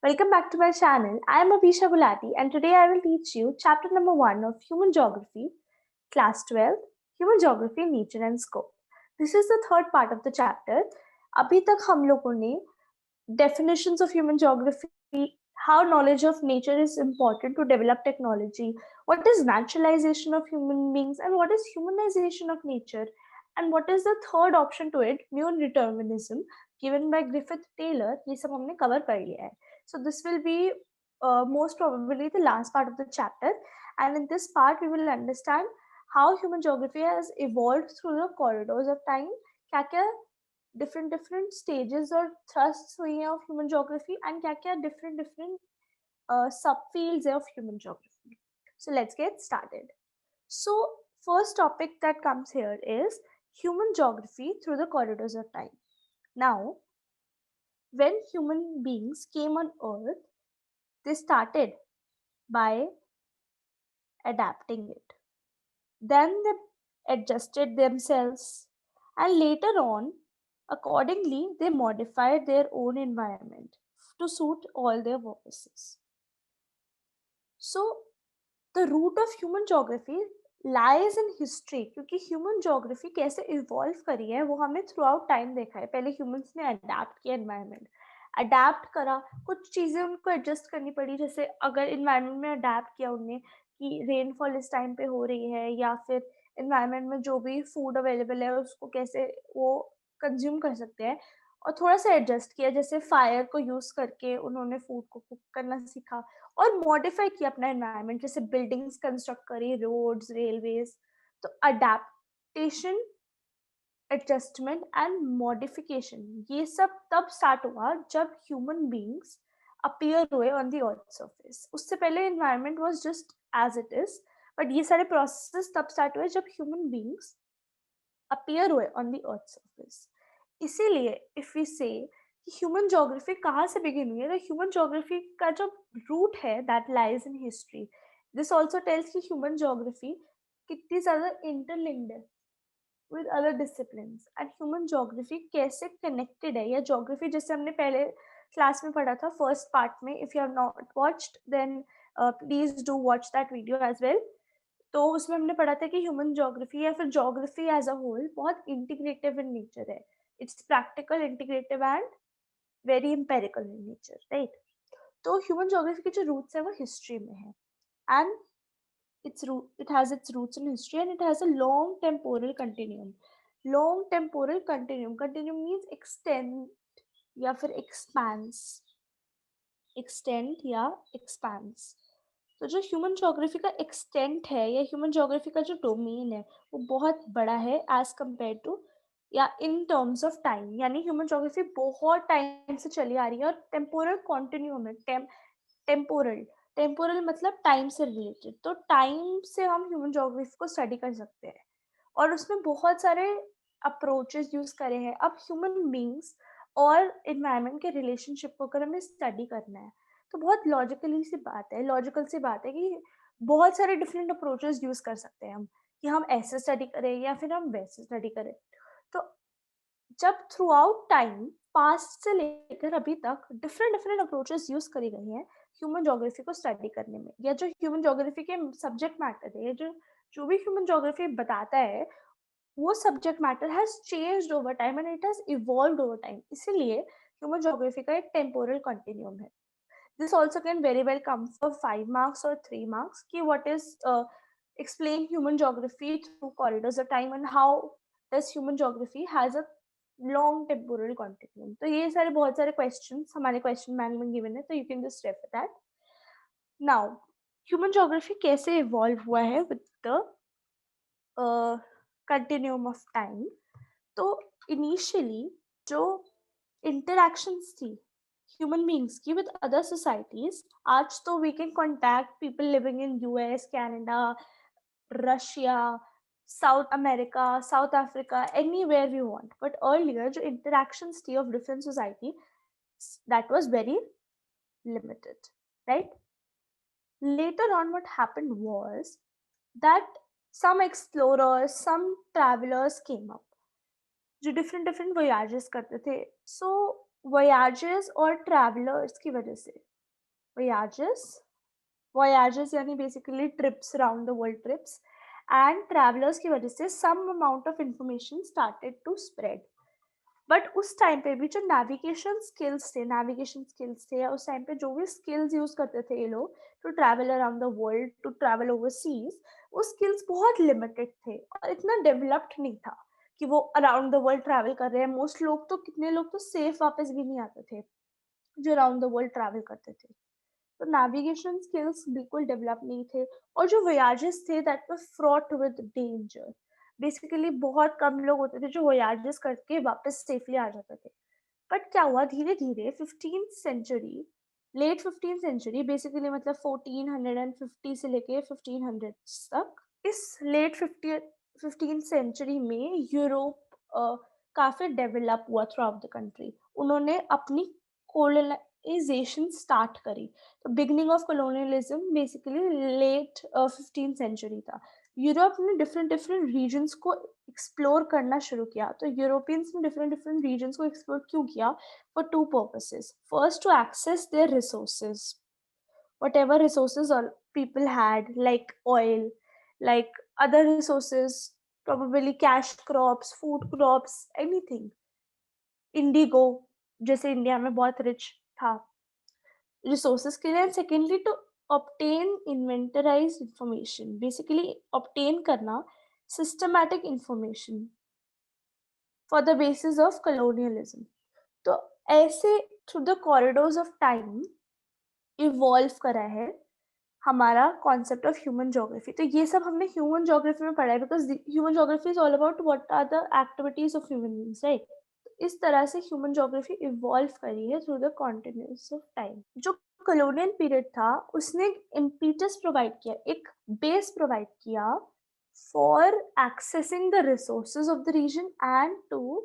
Welcome back to my channel. I am Abhisha Gulati and today I will teach you chapter number 1 of Human Geography, class 12, Human Geography, Nature and Scope. This is the third part of the chapter. अभी तक हम लोगों ने definitions of human geography, how knowledge of nature is important to develop technology, what is naturalization of human beings and what is humanization of nature, and what is the third option to it, new determinism given by Griffith Taylor. ये सब हमने cover कर लिया है. So this will be most probably the last part of the chapter, and in this part we will understand how human geography has evolved through the corridors of time, क्या क्या different stages or thrusts हुई हैं of human geography, and क्या क्या different subfields of human geography. So let's get started. So first topic that comes here is human geography through the corridors of time. Now, when human beings came on earth, they started by adapting it. Then they adjusted themselves, and later on, accordingly, they modified their own environment to suit all their purposes. So, the root of human geography lies in history, क्योंकि human geography कैसे evolve करी है वो हमने throughout time देखा है. पहले humans ने adapt किया environment, adapt करा, कुछ चीजें उनको adjust करनी पड़ी, जैसे अगर environment में adapt किया उनने कि rainfall इस time पे हो रही है, या फिर environment में जो भी food available है उसको कैसे वो consume कर सकते हैं, और थोड़ा सा एडजस्ट किया, जैसे फायर को यूज करके उन्होंने फूड को कुक करना सीखा और मॉडिफाई किया अपना एनवायरनमेंट, जैसे बिल्डिंग्स कंस्ट्रक्ट करी, रोड्स, रेलवेज. तो अडेप्टेशन, एडजस्टमेंट एंड मॉडिफिकेशन, ये सब तब स्टार्ट हुआ जब ह्यूमन बींग्स अपीयर हुए ऑन द अर्थ सरफेस. उससे पहले environment was just as it is, but ये सारे प्रोसेस तब स्टार्ट हुए जब ह्यूमन बींग्स अपीयर हुए ऑन द अर्थ सरफेस. इसीलिए if we say human geography कहाँ से बिगिन हुई है, तो ह्यूमन ज्योग्राफी का जो रूट है that lies in history. This also tells कि ह्यूमन ज्योग्राफी कितनी ज्यादा इंटरलिंक्ड है with other disciplines, and human geography कैसे कनेक्टेड है. या ज्योग्राफी जैसे हमने पहले क्लास में पढ़ा था फर्स्ट पार्ट में, if you have not watched then please do watch that video as well. तो उसमें हमने पढ़ा था कि ह्यूमन ज्योग्राफी या फिर ज्योग्राफी एज अ होल बहुत इंटीग्रेटिव इन नेचर है. It's practical, integrative and very empirical in nature, right. तो ह्यूमन ज्योग्राफी के जो रूट्स है वो हिस्ट्री में है, and it has its roots in history, and it has a long temporal continuum. Long temporal continuum, continuum means extend या फिर expanse, extend या expanse. तो जो ह्यूमन ज्योग्राफी का एक्सटेंट है या ह्यूमन ज्योग्राफी का जो डोमेन है वो बहुत बड़ा है एज कम्पेयर टू या इन टर्म्स ऑफ टाइम. यानी ह्यूमन ज्योग्राफी बहुत टाइम से चली आ रही है, और टेम्पोरल कॉन्टिन्यूम है. टेम्पोरल, टेम्पोरल मतलब टाइम से रिलेटेड. तो टाइम से हम ह्यूमन ज्योग्राफी को स्टडी कर सकते हैं, और उसमें बहुत सारे अप्रोचेस यूज करे हैं. अब ह्यूमन बींग्स और इन्वायरमेंट के रिलेशनशिप को अगर हमें स्टडी करना है तो बहुत लॉजिकल सी बात है कि बहुत सारे डिफरेंट अप्रोचेस यूज कर सकते हैं हम, कि हम ऐसे स्टडी करें या फिर हम वैसे स्टडी करें. तो जब थ्रू आउट टाइम, पास्ट से लेकर अभी तक डिफरेंट अप्रोचेस यूज करी गई हैं ह्यूमन ज्योग्राफी को स्टडी करने में, या जो ह्यूमन ज्योग्राफी के सब्जेक्ट मैटर है, जो जो भी ह्यूमन ज्योग्राफी बताता है वो subject matter has changed over time and it has evolved over time. इसीलिए ह्यूमन ज्योग्राफी का एक टेम्पोरल कंटिन्यूम है. This also can very well come for 5 marks or 3 marks. Ki what is explain human geography through corridors of time, and how does human geography has a long temporal continuum. तो ये सारे बहुत सारे questions हमारे question bank में given है, तो you can just refer that. Now, human geography कैसे evolve हुआ है with the continuum of time. तो initially जो interactions थी human beings की with other societies, आज तो we can contact people living in US, Canada, Russia, South America, South Africa, anywhere we want. But earlier जो interactions थी of different society, that was very limited, right? Later on what happened was that some explorers, some travelers came up जो different voyages करते थे. So voyages और travelers की वजह से voyages यानी basically trips, round the world trips, and travellers की वजह से some amount of information started to spread. But उस टाइम पे भी जो नेविगेशन स्किल्स थे, या उस टाइम पे जो भी स्किल्स यूज करते थे ये लोग to travel around the world, to travel overseas, वो स्किल्स बहुत लिमिटेड थे और इतना डेवलप्ड नहीं था कि वो अराउंड द वर्ल्ड ट्रैवल कर रहे हैं। मोस्ट लोग तो, कितने लोग तो सेफ वापस भी नहीं आते थे जो अराउंड द वर्ल्ड ट्रैवल करते थे। तो नेविगेशन स्किल्स बिल्कुल डेवलप नहीं थे, और जो वोयाजेस थे that were fraught with danger. Basically बहुत कम लोग होते थे जो वोयाजेस करके वापस सेफली आ जाते थे। बट क्या हुआ, धीरे धीरे 15th century, late 15th century, basically मतलब 1450 से लेके 1500 तक, इस लेट 15th सेंचुरी में यूरोप काफी डेवलप हुआ थ्रू आउट द कंट्री। उन्होंने अपनी कोलोनाइजेशन स्टार्ट करी। तो beginning of colonialism basically late 15th century था। यूरोप ने डिफरेंट डिफरेंट रीजन्स को एक्सप्लोर करना शुरू किया। तो यूरोपियंस ने डिफरेंट डिफरेंट रीजन्स को एक्सप्लोर क्यों किया? For two purposes. First, to access their resources, whatever resources all people had, like oil, like other resources, probably cash crops, food crops, anything. Indigo, जैसे India में बहुत rich था resources के लिए। And secondly, to obtain inventorize information, basically obtain करना systematic information for the basis of colonialism. तो ऐसे through the corridors of time evolve करा है हमारा कॉन्सेप्ट ऑफ ह्यूमन ज्योग्राफी। तो ये सब हमने ह्यूमन ज्योग्राफी में पढ़ा है, because human geography is all about what are the activities of human beings, right? इस तरह से ह्यूमन ज्योग्राफी इवॉल्व करी है through the continuous of time. जो कॉलोनियल पीरियड था उसने इम्पीटस प्रोवाइड किया, एक बेस प्रोवाइड किया for accessing the resources of the region and to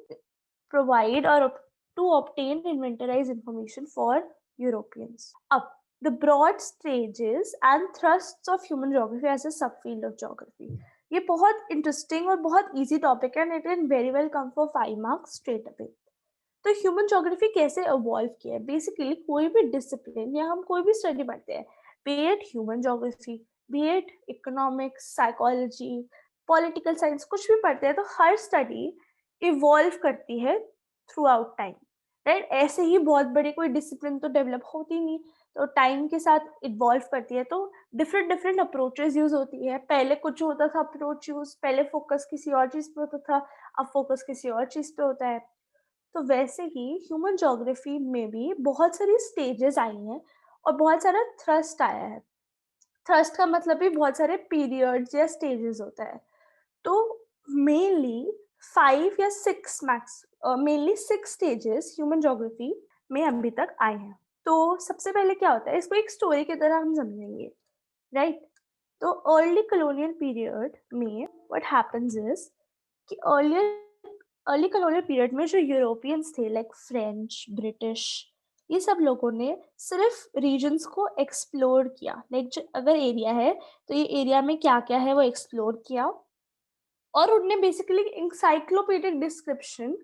provide or to obtain inventorized information for Europeans. Up the broad stages and thrusts of human geography as a subfield of geography. ये बहुत interesting और बहुत easy topic है, and it can very well come for 5 marks straight away. तो human geography कैसे evolve किया है? Basically कोई भी डिसिप्लिन या हम कोई भी स्टडी पढ़ते हैं, B it human geography, B it economics, psychology, political science, कुछ भी पढ़ते हैं, तो हर स्टडी इवॉल्व करती है थ्रू आउट टाइम, राइट? ऐसे ही बहुत बड़ी कोई डिसिप्लिन तो डेवलप होती नहीं, तो टाइम के साथ इवॉल्व करती है। तो डिफरेंट डिफरेंट अप्रोचेस यूज होती है। पहले कुछ होता था अप्रोच यूज, पहले फोकस किसी और चीज पे होता था, अब फोकस किसी और चीज पे होता है। तो वैसे ही ह्यूमन ज्योग्राफी में भी बहुत सारी स्टेजेस आई हैं और बहुत सारा थ्रस्ट आया है। थ्रस्ट का मतलब भी बहुत सारे पीरियड्स या स्टेजेस होता है। तो मेनली 5 या 6 max, mainly 6 stages human geography में अभी तक आए हैं। तो सबसे पहले क्या होता है, इसको एक स्टोरी की तरह हम समझेंगे, राइट? तो अर्ली कॉलोनियल पीरियड में व्हाट हैपेंस इज कि अर्ली कॉलोनियल पीरियड में जो यूरोपियंस थे, लाइक फ्रेंच, ब्रिटिश, ये सब लोगों ने सिर्फ रीजन्स को एक्सप्लोर किया। लाइक अगर एरिया है तो ये एरिया में क्या क्या है वो एक्सप्लोर किया, और उनने बेसिकली इंसाइक्लोपीडिक डिस्क्रिप्शन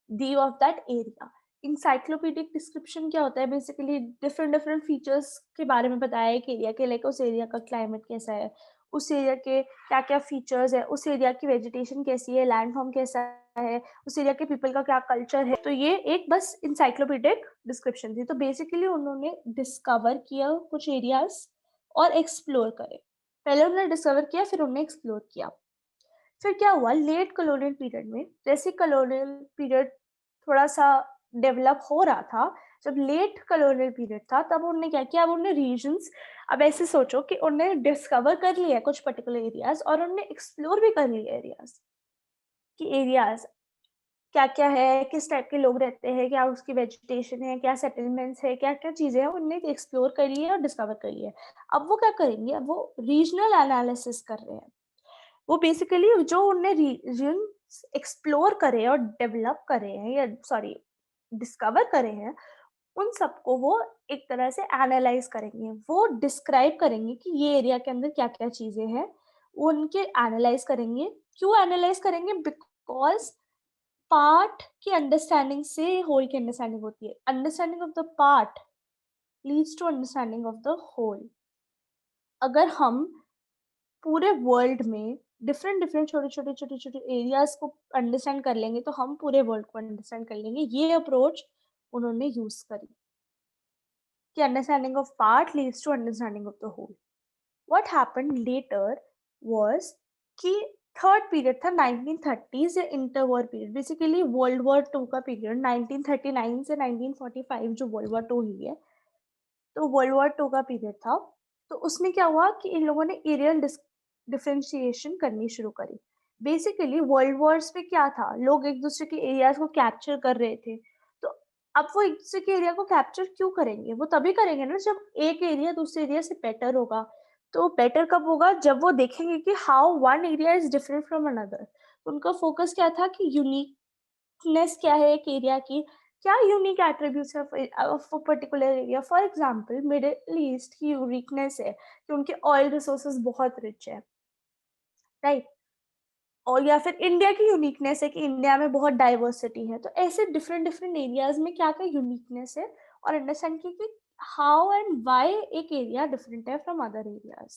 दी of that area. Encyclopedic description क्या होता है? बेसिकली डिफरेंट डिफरेंट फीचर्स के बारे में बताया एक एरिया के, लाइक उस एरिया का क्लाइमेट कैसा है, उस एरिया के क्या क्या फीचर्स है, उस एरिया की वेजिटेशन कैसी है, लैंडफॉर्म कैसा है, उस एरिया के पीपल का क्या कल्चर है। तो ये एक बस इंसाइक्लोपीडिक डिस्क्रिप्शन थी। तो बेसिकली उन्होंने डिस्कवर किया कुछ एरियाज और एक्सप्लोर करे। पहले उन्होंने डिस्कवर किया, फिर उन्होंने एक्सप्लोर किया। फिर क्या हुआ, लेट कॉलोनियल पीरियड में, जैसे कॉलोनियल पीरियड थोड़ा सा डेवलप हो रहा था, जब लेट कॉलोनियल पीरियड था, तब उन्होंने क्या किया, अब उन्होंने रीजन्स, अब ऐसे सोचो कि उन्होंने डिस्कवर कर लिया कुछ पर्टिकुलर एरियाज और उन्होंने एक्सप्लोर भी कर लिया एरियाज, कि एरियाज क्या क्या है, किस टाइप के लोग रहते हैं, क्या उसकी वेजिटेशन है, क्या सेटलमेंट्स है, क्या क्या चीजें हैं, उन्होंने एक्सप्लोर कर लिया और डिस्कवर कर लिया। अब वो क्या करेंगे, अब वो रीजनल एनालिसिस कर रहे हैं। वो बेसिकली जो उन्होंने रीजन एक्सप्लोर करे और डेवलप करे हैं, या सॉरी डिस्कवर करे हैं, उन सबको वो एक तरह से एनालाइज करेंगे। वो डिस्क्राइब करेंगे कि ये एरिया के अंदर क्या क्या चीजें हैं, वो उनके एनालाइज करेंगे। क्यों एनालाइज करेंगे? बिकॉज पार्ट की अंडरस्टैंडिंग से होल की अंडरस्टैंडिंग होती है। Understanding of the part leads to understanding of the whole. अगर हम पूरे वर्ल्ड में डिफरेंट छोटे छोटे एरियाज को अंडरस्टैंड कर लेंगे तो हम पूरे वर्ल्ड को अंडरस्टैंड कर लेंगे. ये अप्रोच उन्होंने यूज करी कि understanding of part leads to understanding of the whole. What happened later was कि थर्ड पीरियड था 1930s या interwar period, basically world war 2 का पीरियड 1939 से 1945 जो वर्ल्ड वॉर 2 हुई है, तो वर्ल्ड वॉर 2 का पीरियड था. तो उसमें क्या हुआ कि इन लोगों ने एरियल डिफरेंशिएशन करनी शुरू करी. बेसिकली वर्ल्ड वॉर्स पे क्या था, लोग एक दूसरे के एरियाज को कैप्चर कर रहे थे. तो अब वो एक दूसरे के एरिया को कैप्चर क्यों करेंगे, वो तभी करेंगे ना जब एक एरिया दूसरे एरिया से बेटर होगा. तो बेटर कब होगा, जब वो देखेंगे कि how one area is different from another. तो उनका फोकस क्या था कि यूनिकनेस क्या है एक एरिया की, क्या unique attributes of a particular area. For example middle east की यूनिकनेस है कि उनके ऑयल रिसोर्सेज बहुत रिच है, राइट. और या फिर इंडिया की यूनिकनेस है कि इंडिया में बहुत डाइवर्सिटी है. तो ऐसे डिफरेंट एरियाज में क्या क्या यूनिकनेस है, और अंडरस्टैंड की कि हाउ एंड व्हाई एक एरिया डिफरेंट है फ्रॉम अदर एरियाज.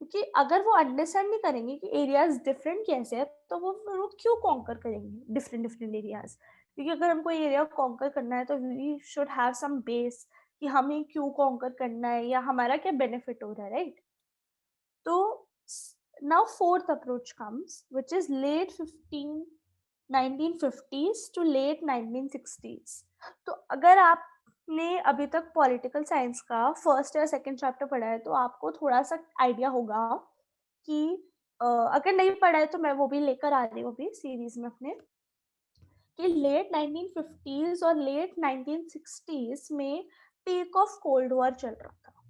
क्योंकि अगर वो अंडरस्टैंड नहीं करेंगे कि एरियाज डिफरेंट कैसे है, तो वो क्यों कॉन्कर करेंगे डिफरेंट एरियाज. क्योंकि अगर हमको एरिया कॉन्कर करना है तो we should have some base कि हमें क्यों कॉन्कर करना है या हमारा क्या बेनिफिट हो रहा है, राइट. तो now fourth approach comes, which is late 1950s to late 1960s. तो अगर आपने अभी तक पॉलिटिकल साइंस का फर्स्ट या सेकंड चैप्टर पढ़ा है तो आपको थोड़ा सा आइडिया होगा कि अगर नहीं पढ़ा है तो मैं वो भी लेकर आ रही हूँ अभी सीरीज में अपने, कि लेट 1950s और लेट 1960s में पीक ऑफ कोल्ड वॉर चल रहा था,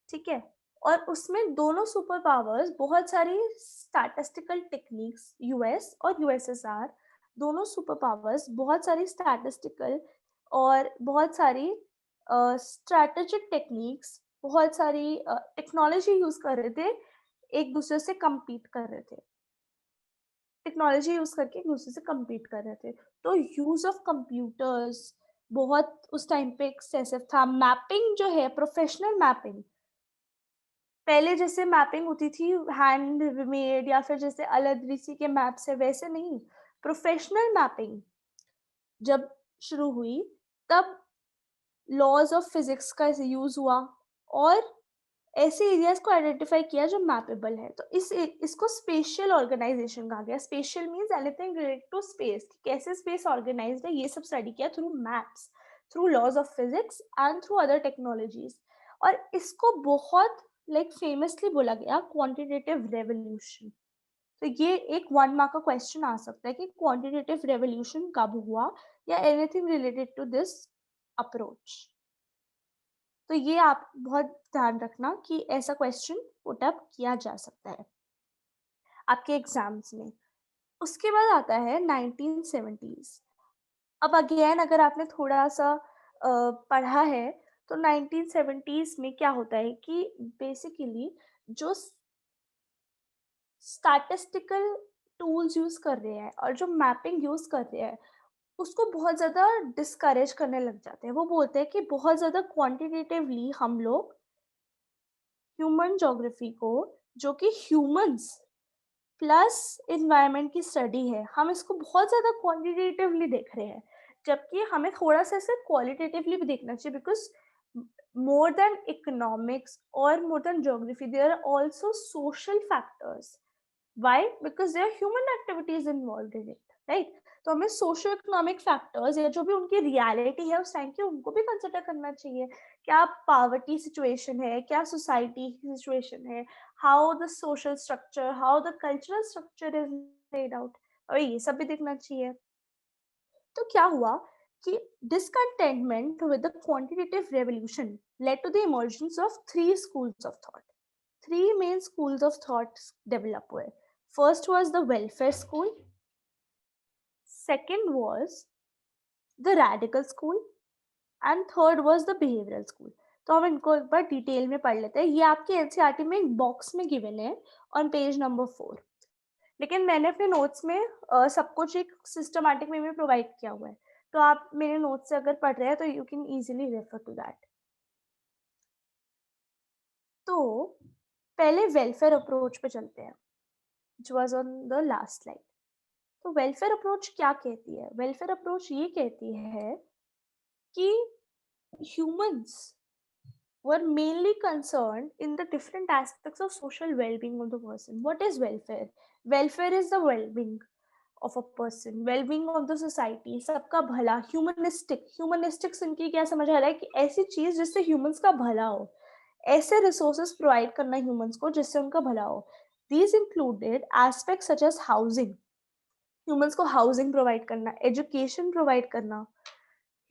ठीक है. और उसमें दोनों सुपर पावर्स बहुत सारी स्टैटिस्टिकल टेक्निक्स, यूएस और यूएसएसआर, दोनों सुपर पावर्स बहुत सारी स्टैटिस्टिकल और बहुत सारी स्ट्रैटेजिक टेक्निक्स, बहुत सारी टेक्नोलॉजी यूज कर रहे थे, एक दूसरे से compete कर रहे थे, टेक्नोलॉजी यूज करके एक दूसरे से compete कर रहे थे. तो यूज ऑफ कंप्यूटर्स बहुत उस टाइम पे एक्सेसिव था. मैपिंग जो है, प्रोफेशनल मैपिंग, पहले जैसे मैपिंग होती थी हैंड मेड या फिर जैसे अलग ऋषि के मैप से, वैसे नहीं. प्रोफेशनल मैपिंग जब शुरू हुई तब लॉज ऑफ फिजिक्स का यूज हुआ और ऐसे एरियाज को आइडेंटिफाई किया जो मैपेबल है. तो इसको स्पेशियल ऑर्गेनाइजेशन कहा गया. Spatial means anything related to space, कैसे स्पेस ऑर्गेनाइज्ड है ये सब स्टडी किया through maps, through laws of physics and through other technologies. और इसको बहुत फेमसली बोला गया क्वांटिटेटिव रेवोल्यूशन. तो ये एक 1 मार्क का क्वेश्चन आ सकता है कि क्वांटिटेटिव रेवोल्यूशन कब हुआ या anything related to this approach. तो ये आप बहुत ध्यान रखना कि ऐसा क्वेश्चन पुट अप किया जा सकता है आपके एग्जाम्स में. उसके बाद आता है 1970s. अब अगेन अगर आपने थोड़ा सा पढ़ा है तो 1970s में क्या होता है कि बेसिकली जो स्टैटिस्टिकल टूल्स यूज कर रहे हैं और जो मैपिंग यूज कर रहे हैं उसको बहुत ज़्यादा डिस्करेज करने लग जाते हैं. वो बोलते हैं कि बहुत ज़्यादा क्वांटिटेटिवली हम लोग ह्यूमन ज्योग्राफी को, जो कि ह्यूमंस प्लस इन्वायरमेंट की स्टडी है, हम इसको बहुत ज़्यादा क्वांटिटेटिवली देख रहे हैं, जबकि हमें थोड़ा सा इसे क्वालिटेटिवली भी देखना चाहिए. Because more than economics or more than geography, there are also social factors. Why? Because there are human activities involved in it, right? तो हमें सोशो इकोनॉमिक फैक्टर्स या जो भी उनकी रियलिटी है उस टाइम की उनको भी कंसिडर करना चाहिए. क्या पावर्टी सिचुएशन है, क्या सोसाइटी की सिचुएशन है, how the social structure, how the cultural structure is laid out, और ये सब भी देखना चाहिए. तो क्या हुआ कि discontentment with the quantitative revolution led to the emergence of three schools of thought. Three main schools of thought developed हुए. First was the welfare school, second was the radical school, and third was the behavioral school. तो हम इनको एक बार detail में पढ़ लेते हैं. ये आपके एनसीईआरटी में एक बॉक्स में गिवन है ऑन पेज नंबर 4. लेकिन मैंने अपने नोट्स में सब कुछ एक सिस्टमैटिक वे में प्रोवाइड किया हुआ है. तो आप मेरे नोट्स से अगर पढ़ रहे हैं तो you can easily refer to that. तो पहले वेलफेयर अप्रोच पे चलते हैं, which was on the last slide. तो वेलफेयर अप्रोच क्या कहती है? वेलफेयर अप्रोच ये कहती है कि humans were mainly concerned in the different aspects of social well-being of the person. What is welfare? Welfare is the well-being of a person, well-being of the society, सबका भला, humanistic सुन के क्या समझ आ रहा है कि ऐसी चीज जिससे ह्यूमंस का भला हो, ऐसे रिसोर्सेज प्रोवाइड करना ह्यूमंस को जिससे उनका भला हो. These included aspects such as housing, humans को हाउसिंग प्रोवाइड करना, एजुकेशन प्रोवाइड करना,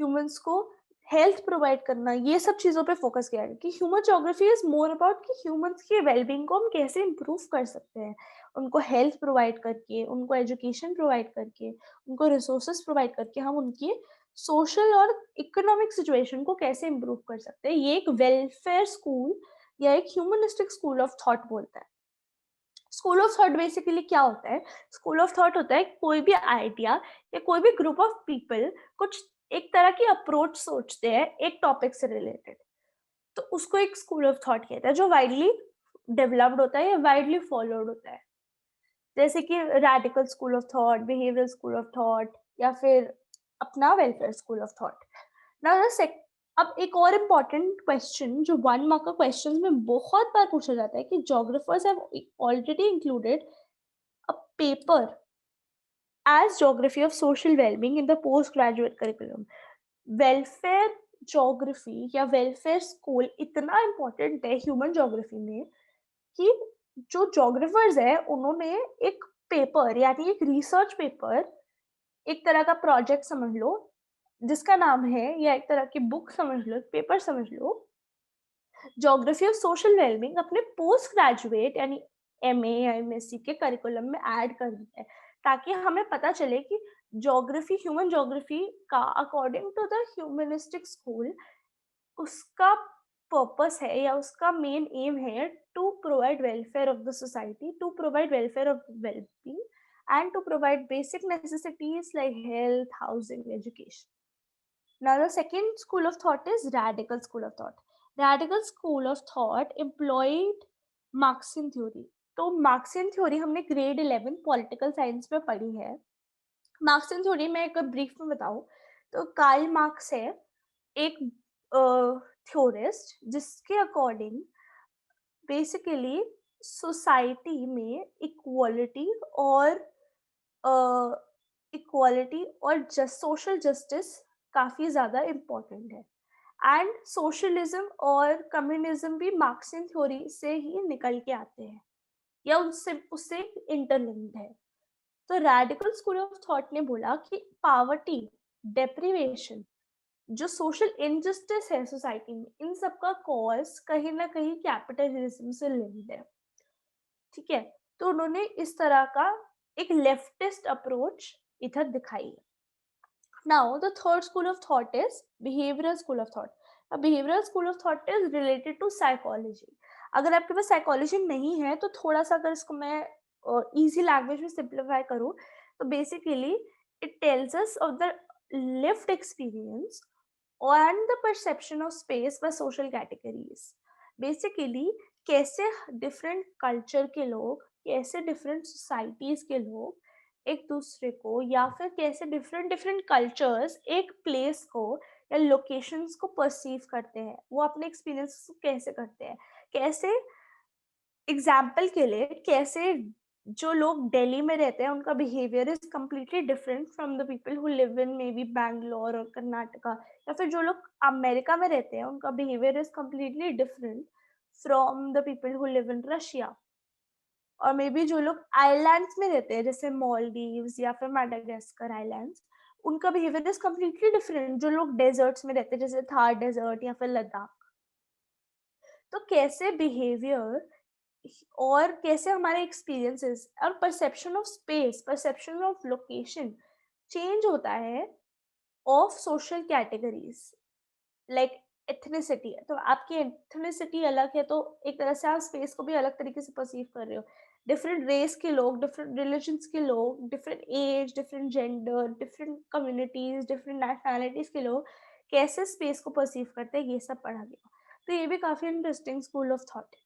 ह्यूमंस को हेल्थ प्रोवाइड करना, ये सब चीज़ों पे फोकस किया है कि human geography is more about कि ह्यूमंस की वेलबींग को हम कैसे इम्प्रूव कर सकते हैं, उनको हेल्थ प्रोवाइड करके, उनको एजुकेशन प्रोवाइड करके, उनको रिसोर्सेज प्रोवाइड करके हम उनकी सोशल और इकोनॉमिक सिचुएशन को कैसे इम्प्रूव कर सकते हैं. ये एक वेलफेयर स्कूल या एक ह्यूमनिस्टिक स्कूल ऑफ थॉट बोलता है. स्कूल ऑफ थॉट बेसिकली क्या होता है? स्कूल ऑफ थॉट होता है कोई भी आइडिया या कोई भी ग्रुप ऑफ पीपल कुछ एक तरह की अप्रोच सोचते हैं एक टॉपिक से रिलेटेड, तो उसको एक स्कूल ऑफ थॉट कहता है जो वाइडली डेवलप्ड होता है या वाइडली फॉलोड होता है. जैसे कि radical school of thought, behavioural school of thought या फिर अपना welfare school of thought. Now अब एक और इम्पॉर्टेंट क्वेश्चन जो 1 मार्क का क्वेश्चन में बहुत बार पूछा जाता है कि geographers have already included a paper as geography of social well-being in the postgraduate curriculum. Welfare geography या वेलफेयर स्कूल इतना इम्पोर्टेंट है ह्यूमन ज्योग्राफी में कि जो ज्योग्राफर्स है उन्होंने एक पेपर यानी एक रिसर्च पेपर, एक तरह का प्रोजेक्ट समझ लो, जिसका नाम है या एक तरह की बुक समझ लो, पेपर समझ लो, ज्योग्राफी ऑफ सोशल वेलबींग अपने पोस्ट ग्रेजुएट यानी एमए या एमएससी के करिकुलम में ऐड कर दिया है ताकि हमें पता चले कि ज्योग्राफी, ह्यूमन ज्योग्राफी का according to the humanistic school उसका पर्पस है या उसका मेन एम है to provide welfare of the society, to provide welfare of wellbeing and to provide basic necessities like health, housing, education. Now, the second school of thought is radical school of thought. Radical school of thought employed Marxian theory. तो Marxian theory हमने grade 11 political science में पढ़ी है. Marxian theory में एक brief में बताऊं तो कार्ल मार्क्स है एक थ्योरिस्ट जिसके अकॉर्डिंग बेसिकली सोसाइटी में इक्वालिटी और सोशल जस्टिस काफी ज्यादा इम्पोर्टेंट है. एंड सोशलिज्म और कम्युनिज्म भी मार्क्सियन थ्योरी से ही निकल के आते हैं या उससे इंटरलिंक्ड है. तो रैडिकल स्कूल ऑफ थॉट ने बोला कि पावर्टी, डेप्रिवेशन, जो सोशल इनजस्टिस है सोसाइटी में, इन सब का कॉज कहीं ना कहीं कैपिटलिज्म से लिंक्ड है. ठीक है, तो उन्होंने इस तरह का एक लेफ्टिस्ट अप्रोच इधर दिखाई है. Now, the third school of thought is behavioral school of thought. A behavioral school of thought is related to psychology. अगर आपके पास साइकोलॉजी नहीं है तो थोड़ा सा अगर इसको मैं इजी लैंग्वेज में सिंप्लीफाई करूँ तो basically it tells us of the lived experience and the perception of space by social categories. Basically कैसे डिफरेंट कल्चर के लोग, कैसे डिफरेंट सोसाइटीज के लोग एक दूसरे को या फिर कैसे डिफरेंट डिफरेंट कल्चर्स एक प्लेस को या लोकेशंस को परसीव करते हैं, वो अपने एक्सपीरियंस को कैसे करते हैं, कैसे एग्जाम्पल के लिए कैसे जो लोग दिल्ली में रहते हैं उनका behaviour is completely different from the people who live in may be Bangalore और कर्नाटका, या फिर जो लोग अमेरिका में रहते हैं उनका behaviour is completely different from the people who live in Russia, और मे बी जो लोग आइलैंड्स में रहते हैं जैसे मॉलडीव्स या फिर मेडागास्कर आइलैंड्स, उनका बिहेवियर इज कम्प्लीटली डिफरेंट जो लोग डेजर्ट्स में रहते हैं जैसे थार डेजर्ट या फिर लद्दाख. तो कैसे बिहेवियर और कैसे हमारे एक्सपीरियंसेस और perception of space, perception of location change होता है of social categories like ethnicity है. तो आपकी एथनिसिटी अलग है तो एक तरह से आप स्पेस को भी अलग तरीके से परसीव कर रहे हो. डिफरेंट रेस के लोग, डिफरेंट रिलीजन्स के लोग, different age, different gender, different communities, different nationalities के लोग कैसे स्पेस को परसीव करते हैं, ये सब पढ़ा गया. तो ये भी काफी इंटरेस्टिंग स्कूल ऑफ थॉट है।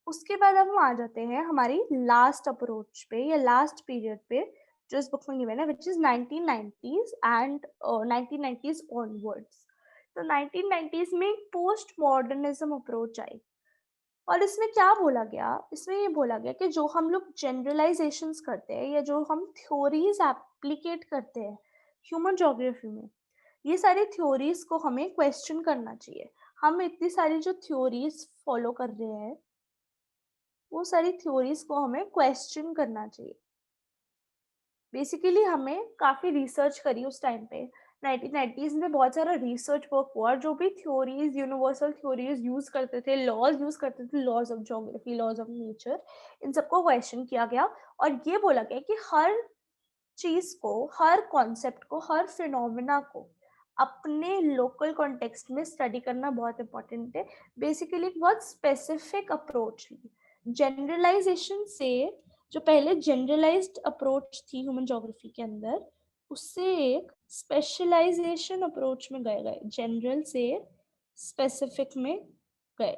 उसके बाद अब हम आ जाते हैं हमारी लास्ट अप्रोच पे या लास्ट पीरियड पे जो इस बुक में गिवन है, which is 1990s and 1990s onwards. तो 1990s में एक पोस्ट मॉडर्निज्म अप्रोच आई और इसमें क्या बोला गया, इसमें ये बोला गया कि जो हम लोग जनरलाइजेशंस करते हैं या जो हम थ्योरीज एप्लीकेट करते हैं ह्यूमन ज्योग्राफी में, ये सारी थ्योरीज को हमें क्वेश्चन करना चाहिए। हम इतनी सारी जो थ्योरीज फॉलो कर रहे हैं वो सारी थ्योरीज को हमें क्वेश्चन करना चाहिए। बेसिकली हमें काफ़ी रिसर्च करी उस टाइम पे। 1990s में बहुत सारा रिसर्च वर्क हुआ, जो भी थ्योरीज, यूनिवर्सल थ्योरीज यूज करते थे, लॉज यूज करते थे, laws of geography, laws of nature, इन सबको क्वेश्चन किया गया और ये बोला गया कि हर चीज को, हर कॉन्सेप्ट को, हर फिनोमिना को अपने लोकल कॉन्टेक्स्ट में स्टडी करना बहुत इंपॉर्टेंट है। बेसिकली एक बहुत स्पेसिफिक अप्रोच ली। जनरलाइजेशन से, जो पहले जनरलाइज्ड अप्रोच थी ह्यूमन ज्योग्राफी के अंदर, उससे एक स्पेशलाइजेशन अप्रोच में गए, जनरल से स्पेसिफिक में गए।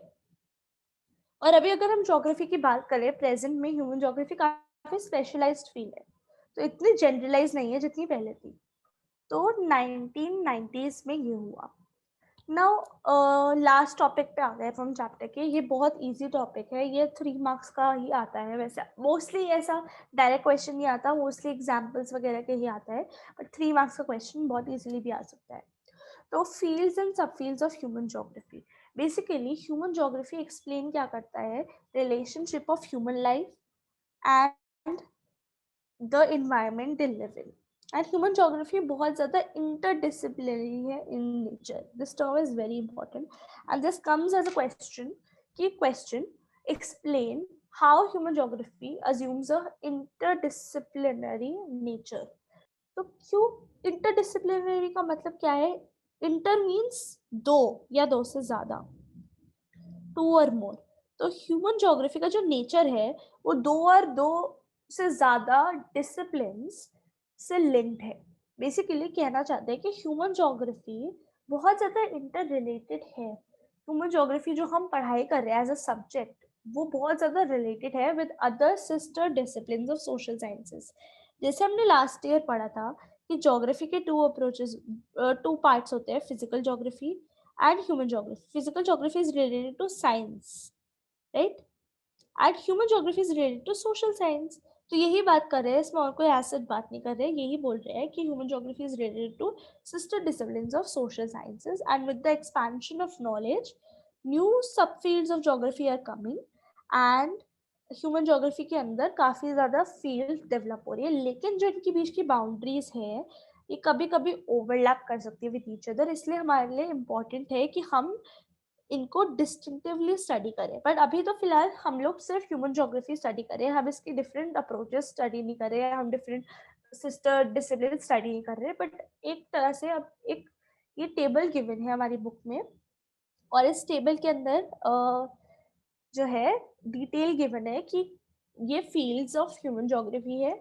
और अभी अगर हम ज्योग्राफी की बात करें, प्रेजेंट में ह्यूमन ज्योग्राफी काफी स्पेशलाइज्ड फील्ड है, तो इतनी जनरलाइज नहीं है जितनी पहले थी। तो 1990s में ये हुआ। नाउ लास्ट टॉपिक पे आ गए हम चैप्टर के। ये बहुत इजी टॉपिक है, ये 3 मार्क्स का ही आता है। वैसे मोस्टली ऐसा डायरेक्ट क्वेश्चन नहीं आता, मोस्टली एग्जाम्पल्स वगैरह के ही आता है, बट 3 मार्क्स का क्वेश्चन बहुत इजीली भी आ सकता है। तो fields and sub fields of human geography. Basically human geography explain क्या करता है, relationship of human life and the environment they live in. And human geography बहुत ज़्यादा इंटरडिसिप्लिनरी है in nature. This term is very important and this comes as a question कि question explain how human geography assumes a interdisciplinary nature. तो क्यों interdisciplinary का मतलब क्या है? इंटर मीन्स दो या दो से ज्यादा, टू और मोर। तो ह्यूमन ज्योग्राफी का जो नेचर है वो दो और दो से ज्यादा डिसिप्लिन्स से लिंक्ड है। बेसिकली कहना चाहते हैं कि ह्यूमन ज्योग्राफी बहुत ज्यादा इंटर रिलेटेड है। ह्यूमन ज्योग्राफी जो हम पढ़ाई कर रहे हैं एज अ सब्जेक्ट, वो बहुत ज्यादा रिलेटेड है with other sister disciplines of social sciences. जैसे हमने लास्ट ईयर पढ़ा था कि ज्योग्राफी के टू अप्रोचेस, टू पार्ट्स होते हैं, physical geography and human geography. Physical geography is related to science, right? And human geography is related to social science. तो यही बात कर रहे हैं इसमें, और कोई एसिड बात नहीं कर रहे हैं। यही बोल रहे हैं कि human geography is related to sister disciplines of social sciences and with the expansion of knowledge new sub fields of geography are coming and human geography के अंदर काफ़ी ज़्यादा फील्ड डेवलप हो रही है। लेकिन जो इनके बीच की बाउंड्रीज है ये कभी कभी ओवरलैप कर सकती है विद ईच अदर, इसलिए हमारे लिए इम्पॉर्टेंट है कि हम इनको डिस्टिंक्टिवली स्टडी करें। बट अभी तो फिलहाल हम लोग सिर्फ ह्यूमन ज्योग्राफी स्टडी करें, हम इसकी डिफरेंट अप्रोचेस स्टडी नहीं कर रहे हैं, हम डिफरेंट सिस्टर डिसिप्लिन स्टडी नहीं कर रहे हैं। बट एक तरह से अब एक ये टेबल गिवन है हमारी बुक में, और इस टेबल के अंदर जो है डिटेल गिवन है कि ये फील्ड्स ऑफ ह्यूमन ज्योग्राफी है,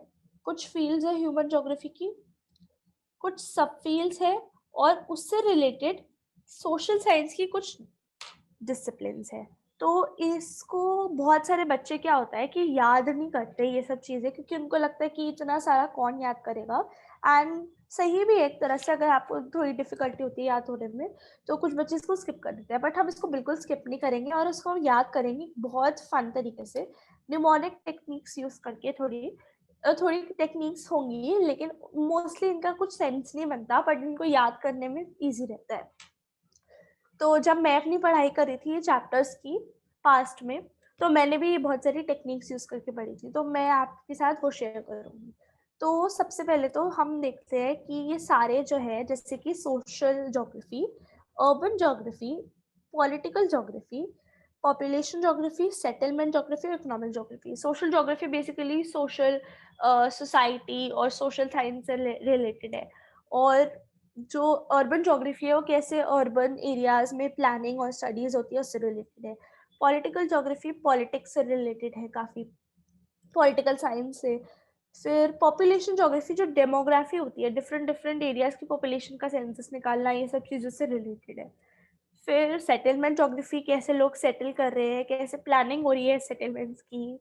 कुछ फील्ड्स है ह्यूमन ज्योग्राफी की, कुछ सब फील्ड्स है, और उससे रिलेटेड सोशल साइंस की कुछ डिसिप्लिन्स है। तो इसको बहुत सारे बच्चे क्या होता है कि याद नहीं करते ये सब चीज़ें, क्योंकि उनको लगता है कि इतना सारा कौन याद करेगा। एंड सही भी है एक तरह से, अगर आपको थोड़ी डिफिकल्टी होती है याद होने में तो कुछ बच्चे इसको स्किप कर देते हैं, बट हम इसको बिल्कुल स्किप नहीं करेंगे और इसको हम याद करेंगे बहुत फन तरीके से, निमोनिक टेक्निक्स यूज करके। थोड़ी थोड़ी टेक्निक्स होंगी लेकिन मोस्टली इनका कुछ सेंस नहीं बनता, बट इनको याद करने में ईजी रहता है। तो जब मैं अपनी पढ़ाई कर रही थी चैप्टर्स की पास्ट में, तो मैंने भी बहुत सारी टेक्निक्स यूज करके पढ़ी थी, तो मैं आपके साथ वो शेयर करूँगी। तो सबसे पहले तो हम देखते हैं कि ये सारे जो है, जैसे कि social geography, urban geography, political geography, population geography, settlement geography और economic geography. Social geography basically social society और सोशल साइंस से रिलेटेड है। और जो अर्बन ज्योग्राफी है वो कैसे अर्बन एरियाज में प्लानिंग और स्टडीज होती है उससे रिलेटेड है। पॉलिटिकल ज्योग्राफी पॉलिटिक्स से रिलेटेड है, काफ़ी पॉलिटिकल साइंस से। फिर पॉपुलेशन ज्योग्राफी जो डेमोग्राफी होती है, डिफरेंट डिफरेंट एरियाज की पॉपुलेशन का सेंसस निकालना, ये सब चीज़ों से रिलेटेड है। फिर सेटलमेंट ज्योग्राफी, कैसे लोग सेटल कर रहे हैं, कैसे प्लानिंग हो रही है सेटलमेंट्स की,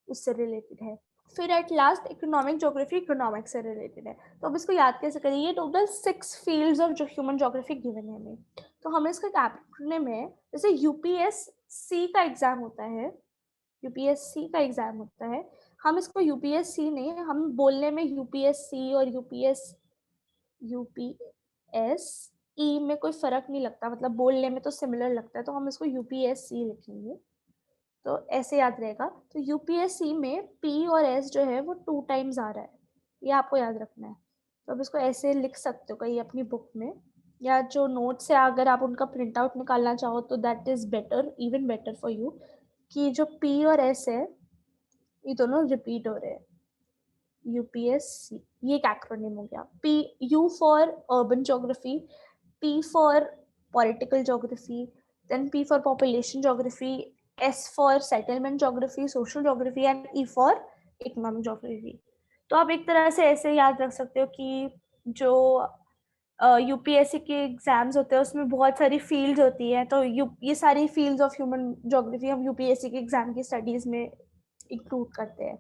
उससे रिलेटेड है। फिर at last economic geography economics से रिलेटेड है। तो अब इसको याद कैसे करें? ये टोटल 6 फील्ड्स ऑफ जो ह्यूमन ज्योग्राफी गिवन है हमें। तो हमें इसका एक्रोनिम है, जैसे यूपीएससी का एग्जाम होता है, यूपीएससी का एग्जाम होता है, हम इसको यूपीएससी नहीं, हम बोलने में यूपीएससी और यूपीएसई में कोई फर्क नहीं लगता, मतलब बोलने में तो सिमिलर लगता है, तो हम इसको यूपीएससी लिखेंगे, तो ऐसे याद रहेगा। तो यूपीएससी में पी और एस जो है वो 2 टाइम्स आ रहा है, ये आपको याद रखना है। तो अब इसको ऐसे लिख सकते हो कहीं अपनी बुक में, या जो नोट्स है अगर आप उनका प्रिंट आउट निकालना चाहो तो that is better, even better for you, कि जो पी और एस है ये दोनों रिपीट हो रहे हैं। यूपीएससी, ये एक एक्रोनिम हो गया। P, U for urban geography, P for political geography, then P for population geography, S for settlement geography, social geography, and E for economic geography. तो आप एक तरह से ऐसे याद रख सकते हो कि जो यूपीएससी के एग्जाम्स होते हैं उसमें बहुत सारी फील्ड्स होती है, तो ये सारी फील्ड्स ऑफ ह्यूमन ज्योग्राफी हम यूपीएससी के एग्जाम की स्टडीज में इंक्लूड करते हैं।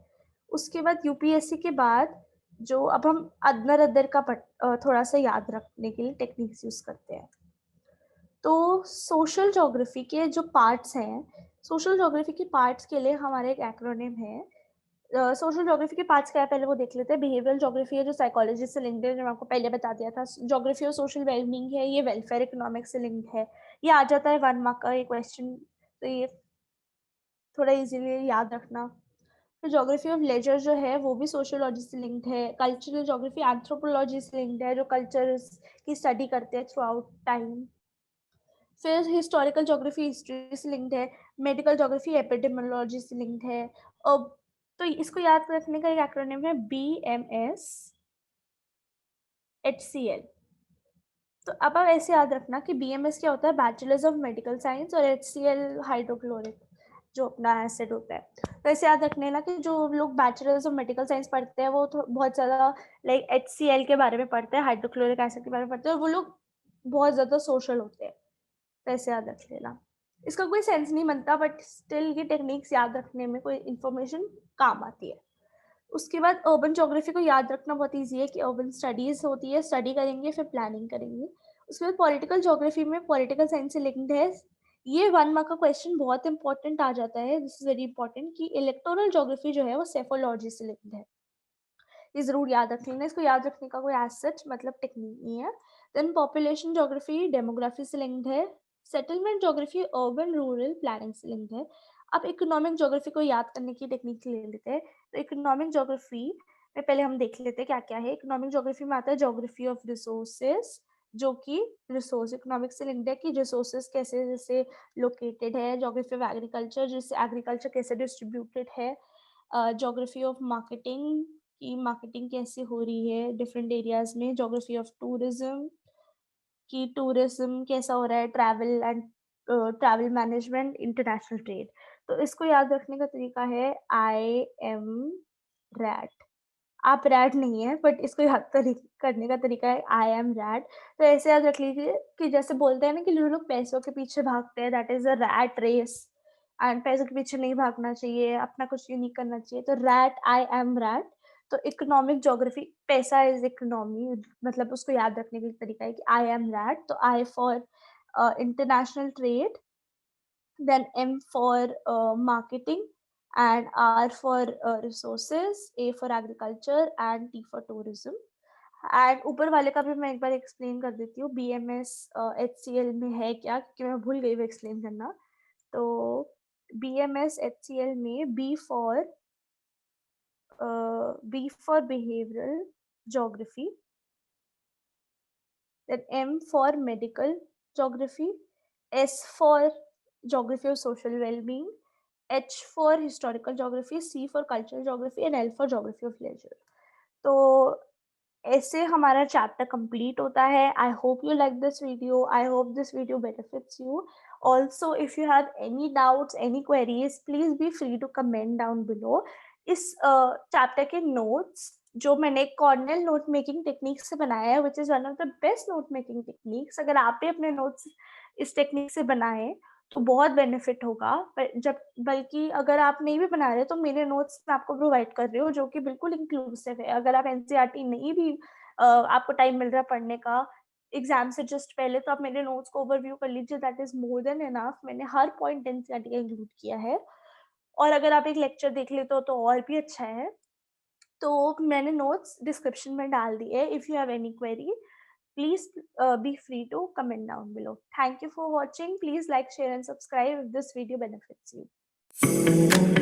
उसके बाद यूपीएससी के बाद जो अब हम अदर अदर का थोड़ा सा याद रखने के लिए टेक्निक्स यूज करते हैं। तो सोशल ज्योग्राफी के जो पार्ट्स हैं, सोशल ज्योग्राफी के पार्ट्स के लिए हमारे एक एक्रोनिम है। सोशल ज्योग्राफी के पार्ट्स क्या है पहले वो देख लेते हैं। बिहेवियरल ज्योग्राफी है जो साइकोलॉजी से लिंक्ड है, जो मैं आपको पहले बता दिया था। ज्योग्राफी और सोशल वेलबींग है, ये वेलफेयर इकोनॉमिक्स से लिंक्ड है। ये आ जाता है 1 मार्क का ये क्वेश्चन, तो ये थोड़ा इजीली याद रखना। तो ज्योग्राफी ऑफ लेजर जो है वो भी सोशियोलॉजी से लिंक्ड है। कल्चरल ज्योग्राफी एंथ्रोपोलॉजी से लिंक्ड है, जो कल्चर्स की स्टडी करते हैं थ्रू आउट टाइम। फिर हिस्टोरिकल ज्योग्राफी हिस्ट्री से लिंक्ड है। मेडिकल ज्योग्राफी एपिडेमियोलॉजी से लिंक्ड है। अब तो इसको याद रखने का एक एक्रोनिम है BMS HCL। तो अब आप ऐसे याद रखना कि BMS क्या होता है, बैचलर्स ऑफ मेडिकल साइंस, और HCL हाइड्रोक्लोरिक जो अपना एसिड होता है। तो ऐसे याद रखने ना कि जो लोग बैचलर्स ऑफ मेडिकल साइंस पढ़ते हैं वो बहुत ज़्यादा लाइक HCL के बारे में पढ़ते हैं, हाइड्रोक्लोरिक एसिड के बारे में पढ़ते हैं, और वो लोग बहुत ज़्यादा सोशल होते हैं। तो ऐसे याद रख लेना। इसका कोई सेंस नहीं बनता, बट स्टिल ये टेक्निक्स याद रखने में कोई इंफॉर्मेशन काम आती है। उसके बाद अर्बन ज्योग्राफी को याद रखना बहुत ईजी है कि अर्बन स्टडीज होती है, स्टडी करेंगे फिर प्लानिंग करेंगे। उसके बाद पॉलिटिकल ज्योग्राफी में पॉलिटिकल साइंस से लिंक्ड है। ये 1 मार्क का क्वेश्चन बहुत इंपॉर्टेंट आ जाता है, दिस इज वेरी इंपॉर्टेंट, कि इलेक्टोरल ज्योग्राफी जो है वो सेफोलॉजी से लिंक्ड है। ये जरूर याद रख लेना, इसको याद रखने का कोई एज सच मतलब टेक्निक नहीं है। देन पॉपुलेशन ज्योग्राफी डेमोग्राफी से लिंक्ड है। Settlement geography urban rural planning से लिंक्ड है। अब इकोनॉमिक ज्योग्राफी को याद करने की टेक्निक ले लेते हैं। तो इकोनॉमिक ज्योग्राफी में पहले हम देख लेते हैं क्या क्या है। इकोनॉमिक ज्योग्राफी में आता है ज्योग्राफी ऑफ रिसोर्सेज, जो कि रिसोर्स इकोनॉमिक्स से लिंक्ड है, कि रिसोर्सेज कैसे जैसे लोकेटेड है। ज्योग्राफी ऑफ एग्रीकल्चर, जैसे एग्रीकल्चर कैसे डिस्ट्रीब्यूटेड है। ज्योग्राफी ऑफ मार्केटिंग, की मार्केटिंग कैसे हो रही है डिफरेंट एरियाज में। ज्योग्राफी ऑफ टूरिज्म, कि टूरिज्म कैसा हो रहा है, travel and travel management, international trade. तो इसको याद रखने का तरीका है IM रैट। आप रैट नहीं है, बट इसको याद करने का तरीका है IM रैट। तो ऐसे याद रख लीजिए कि जैसे बोलते हैं ना कि जो लोग पैसों के पीछे भागते हैं, that is a rat race, and पैसों के पीछे नहीं भागना चाहिए, अपना कुछ यूनिक करना चाहिए। तो रैट, IM रैट। तो इकोनॉमिक ज्योग्राफी, पैसा इज इकोनॉमी, मतलब उसको याद रखने का तरीका है कि IM रैट। तो I for international trade, then M for marketing, and R for resources, A for agriculture, and T for tourism. And ऊपर वाले का भी मैं एक बार एक्सप्लेन कर देती हूँ, BMS HCL में है क्या, क्योंकि मैं भूल गई वो एक्सप्लेन करना। तो BMS HCL में B for behavioral geography, then M for medical geography, S for geography of social well-being, H for historical geography, C for cultural geography, and L for geography of leisure. तो ऐसे हमारा chapter complete होता है। I hope you like this video, I hope this video benefits you. Also if you have any doubts, any queries, please be free to comment down below. इस chapter के notes जो मैंने Cornell note making technique से बनाया है, which is one of the best note making techniques. अगर आप भी अपने नोट्स इस टेक्निक से बनाएं तो बहुत बेनिफिट होगा। बल्कि अगर आप नहीं भी बना रहे तो मेरे नोट्स मैं आपको प्रोवाइड कर रही हूँ जो कि बिल्कुल इंक्लूसिव है। अगर आप एनसीईआरटी नहीं भी आपको टाइम मिल रहा है पढ़ने का एग्जाम से जस्ट पहले, तो आप मेरे नोट्स को ओवरव्यू कर लीजिए, that is more than enough. मैंने हर पॉइंट एनसीईआरटी का इंक्लूड किया है, और अगर आप एक लेक्चर देख लेते हो तो और भी अच्छा है। तो मैंने नोट्स डिस्क्रिप्शन में डाल दिए। If you have any query, please be free to comment down below. Thank you for watching. Please like, share and subscribe if this video benefits you.